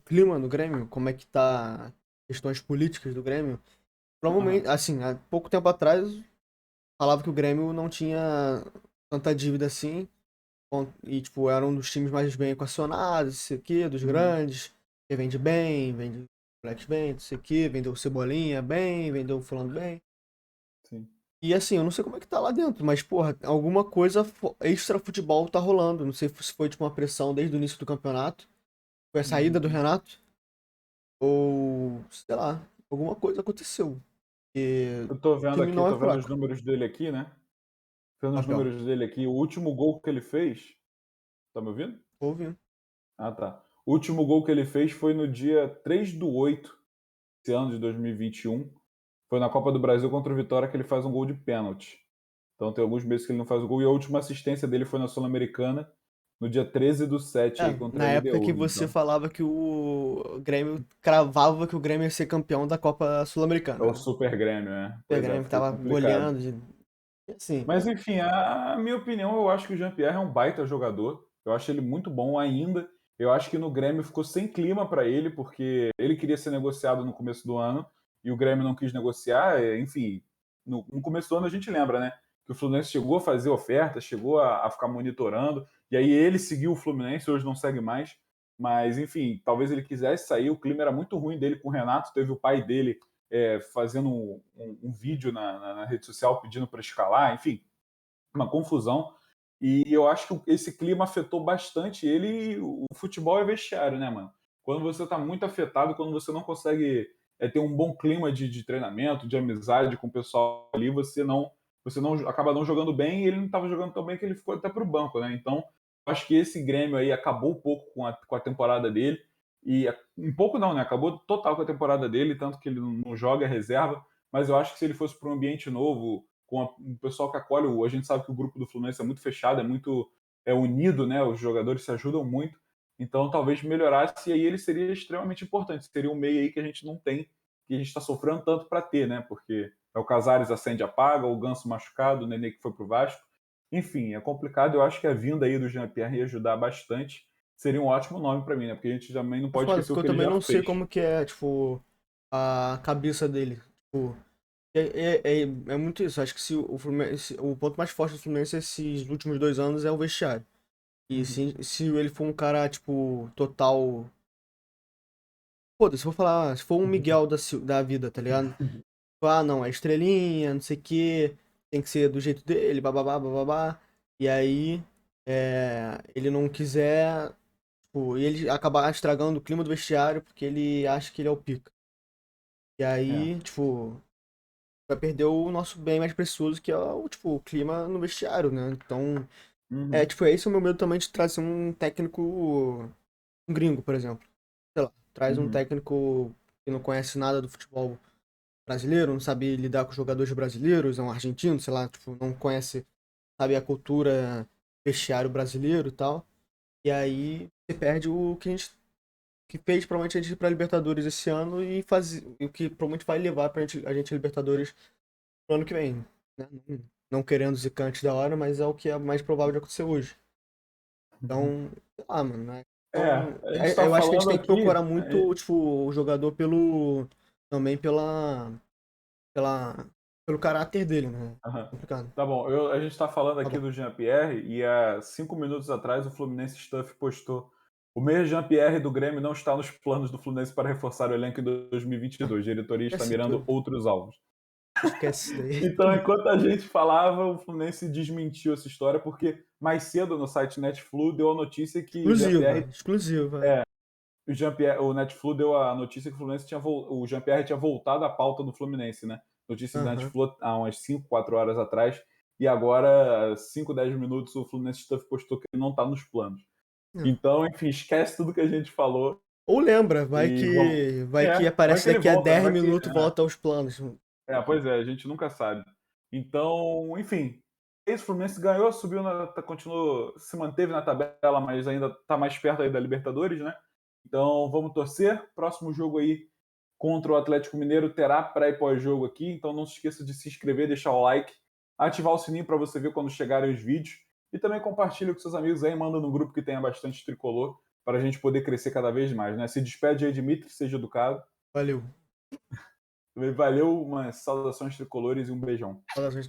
[SPEAKER 2] clima no Grêmio, como é que tá questões políticas do Grêmio. Provavelmente,
[SPEAKER 1] Aham.
[SPEAKER 2] assim, há pouco tempo atrás falava que o Grêmio não tinha tanta dívida assim. E, tipo, era um dos times mais bem equacionados, isso aqui, dos
[SPEAKER 1] Uhum.
[SPEAKER 2] grandes. Que vende bem, vende Flex bem, isso aqui, vendeu o Cebolinha bem, vendeu o fulano bem.
[SPEAKER 1] Sim.
[SPEAKER 2] E assim, eu não sei como é que tá lá dentro, mas, porra, alguma coisa extra futebol tá rolando. Não sei se foi, tipo, uma pressão desde o início do campeonato. Foi a saída do
[SPEAKER 1] Uhum.
[SPEAKER 2] Renato. Ou, sei lá, alguma coisa aconteceu. E
[SPEAKER 1] Eu tô
[SPEAKER 2] o
[SPEAKER 1] vendo
[SPEAKER 2] time
[SPEAKER 1] aqui,
[SPEAKER 2] não é
[SPEAKER 1] tô vendo os
[SPEAKER 2] fraco.
[SPEAKER 1] números dele aqui, né? Vendo os
[SPEAKER 2] Papel.
[SPEAKER 1] números dele aqui. O último gol que ele fez. Tá me ouvindo?
[SPEAKER 2] Ouvindo.
[SPEAKER 1] Ah, tá. O último gol que ele fez foi no dia 3/8 desse ano de 2021. Foi na Copa do Brasil contra o Vitória que ele faz um gol de pênalti. Então tem alguns meses que ele não faz o gol. E a última assistência dele foi na Sul-Americana, no dia 13/7 aí
[SPEAKER 2] É,
[SPEAKER 1] contra
[SPEAKER 2] na
[SPEAKER 1] a
[SPEAKER 2] época que
[SPEAKER 1] LDU.
[SPEAKER 2] você
[SPEAKER 1] Então,
[SPEAKER 2] falava que o Grêmio cravava que o Grêmio ia ser campeão da Copa
[SPEAKER 1] é o
[SPEAKER 2] Sul-Americana.
[SPEAKER 1] Super Grêmio, né?
[SPEAKER 2] O
[SPEAKER 1] Pois é,
[SPEAKER 2] Grêmio que
[SPEAKER 1] ficou
[SPEAKER 2] tava
[SPEAKER 1] complicado.
[SPEAKER 2] goleando. E assim,
[SPEAKER 1] Mas enfim, a minha opinião, eu acho que o Jean-Pierre é um baita jogador. Eu acho ele muito bom ainda. Eu acho que no Grêmio ficou sem clima para ele, porque ele queria ser negociado no começo do ano e o Grêmio não quis negociar. Enfim, no começo do ano a gente lembra, né? Que o Fluminense chegou a fazer oferta, chegou a ficar monitorando, e aí ele seguiu o Fluminense, hoje não segue mais. Mas, enfim, talvez ele quisesse sair. O clima era muito ruim dele com o Renato. Teve o pai dele fazendo um vídeo na rede social pedindo para escalar, enfim, uma confusão. E eu acho que esse clima afetou bastante ele. E o futebol é vestiário, né, mano? Quando você tá muito afetado, quando você não consegue ter um bom clima de treinamento, de amizade com o pessoal ali, você não acaba não jogando bem, e ele não estava jogando tão bem que ele ficou até pro banco, né? Então, acho que esse Grêmio aí acabou um pouco com a temporada dele. E um pouco não, né? Acabou total com a temporada dele, tanto que ele não joga reserva. Mas eu acho que se ele fosse para um ambiente novo, com o pessoal que acolhe, a gente sabe que o grupo do Fluminense é muito fechado, é muito unido, né? Os jogadores se ajudam muito. Então talvez melhorasse, e aí ele seria extremamente importante. Seria um meio aí que a gente não tem, que a gente está sofrendo tanto para ter, né? Porque é o Casares acende e apaga, o Ganso machucado, o Nenê que foi pro Vasco. Enfim, é complicado. Eu acho que a vinda aí do Jean-Pierre ia ajudar bastante. Seria um ótimo nome para mim, né? Porque a gente também não
[SPEAKER 2] é
[SPEAKER 1] pode
[SPEAKER 2] foda,
[SPEAKER 1] esquecer
[SPEAKER 2] porque
[SPEAKER 1] o
[SPEAKER 2] eu
[SPEAKER 1] que ele
[SPEAKER 2] também
[SPEAKER 1] já
[SPEAKER 2] não sei
[SPEAKER 1] fez.
[SPEAKER 2] como que é, tipo, a cabeça dele. Tipo, é muito isso. Acho que se o Fluminense, o ponto mais forte do Fluminense esses últimos 2 anos é o vestiário. E
[SPEAKER 1] Uhum.
[SPEAKER 2] se ele for um cara, tipo, total. Foda-se, vou falar, se for um Miguel da vida, tá ligado? Ah, não, é estrelinha, não sei o quê, tem que ser do jeito dele, bababá, bababá. E aí, ele não quiser, tipo, e ele acabar estragando o clima do vestiário porque ele acha que ele é o pica. E
[SPEAKER 1] É.
[SPEAKER 2] aí, tipo, vai perder o nosso bem mais precioso, que é o, tipo, o clima no vestiário, né? Então,
[SPEAKER 1] Uhum.
[SPEAKER 2] tipo, esse é o meu medo também de trazer um técnico, um gringo, por exemplo. Sei lá, traz um
[SPEAKER 1] Uhum.
[SPEAKER 2] técnico que não conhece nada do futebol brasileiro, não sabe lidar com jogadores brasileiros, é um argentino, sei lá, tipo, não conhece, sabe, a cultura vestiário brasileiro e tal. E aí você perde o que a gente que fez provavelmente a gente ir pra Libertadores esse ano e o que provavelmente vai levar a gente a Libertadores pro ano que vem, né? Não querendo zicar antes da hora, mas é o que é mais provável de acontecer hoje.
[SPEAKER 1] Uhum.
[SPEAKER 2] Então, sei lá, mano, né?
[SPEAKER 1] É,
[SPEAKER 2] Então,
[SPEAKER 1] a gente está
[SPEAKER 2] eu acho que a gente
[SPEAKER 1] falando
[SPEAKER 2] tem que
[SPEAKER 1] aqui.
[SPEAKER 2] procurar muito, tipo, o jogador também pela Pelo caráter dele, né?
[SPEAKER 1] Aham.
[SPEAKER 2] Complicado.
[SPEAKER 1] Tá bom, a gente tá falando
[SPEAKER 2] Tá
[SPEAKER 1] aqui
[SPEAKER 2] bom.
[SPEAKER 1] do Jean-Pierre e há 5 minutos atrás o Fluminense Stuff postou: o meia Jean-Pierre do Grêmio não está nos planos do Fluminense para reforçar o elenco em 2022. Diretoria está
[SPEAKER 2] Esquece
[SPEAKER 1] mirando
[SPEAKER 2] tudo.
[SPEAKER 1] outros alvos.
[SPEAKER 2] Esquece isso daí.
[SPEAKER 1] Então, enquanto a gente falava, o Fluminense desmentiu essa história, porque mais cedo no site Netflu deu a notícia que o
[SPEAKER 2] Exclusiva,
[SPEAKER 1] Jean-Pierre.
[SPEAKER 2] exclusiva.
[SPEAKER 1] O Netflu deu a notícia que o Fluminense o Jean-Pierre tinha voltado à pauta do Fluminense, né? Notícia da
[SPEAKER 2] Aham.
[SPEAKER 1] Netflu há umas 5, 4 horas atrás. E agora, 5, 10 minutos, o Fluminense Stuff postou que ele não está nos planos.
[SPEAKER 2] Não.
[SPEAKER 1] Então, enfim, esquece tudo que a gente falou
[SPEAKER 2] Ou lembra, vai
[SPEAKER 1] e vamos.
[SPEAKER 2] que vai que
[SPEAKER 1] Vai
[SPEAKER 2] aparece
[SPEAKER 1] que ele
[SPEAKER 2] daqui a
[SPEAKER 1] volta, né?
[SPEAKER 2] 10
[SPEAKER 1] Vai que.
[SPEAKER 2] minutos volta aos planos.
[SPEAKER 1] Pois é, a gente nunca sabe. Então, enfim, esse Fluminense ganhou, subiu, continuou, se manteve na tabela, mas ainda está mais perto aí da Libertadores, né? Então, vamos torcer. Próximo jogo aí contra o Atlético Mineiro terá pré e pós-jogo aqui, então não se esqueça de se inscrever, deixar o like, ativar o sininho para você ver quando chegarem os vídeos e também compartilha com seus amigos aí, manda no grupo que tenha bastante tricolor para a gente poder crescer cada vez mais, né? Se despede aí, Dimitri, seja educado.
[SPEAKER 2] Valeu.
[SPEAKER 1] Valeu, umas saudações tricolores e um beijão.
[SPEAKER 2] Saudações.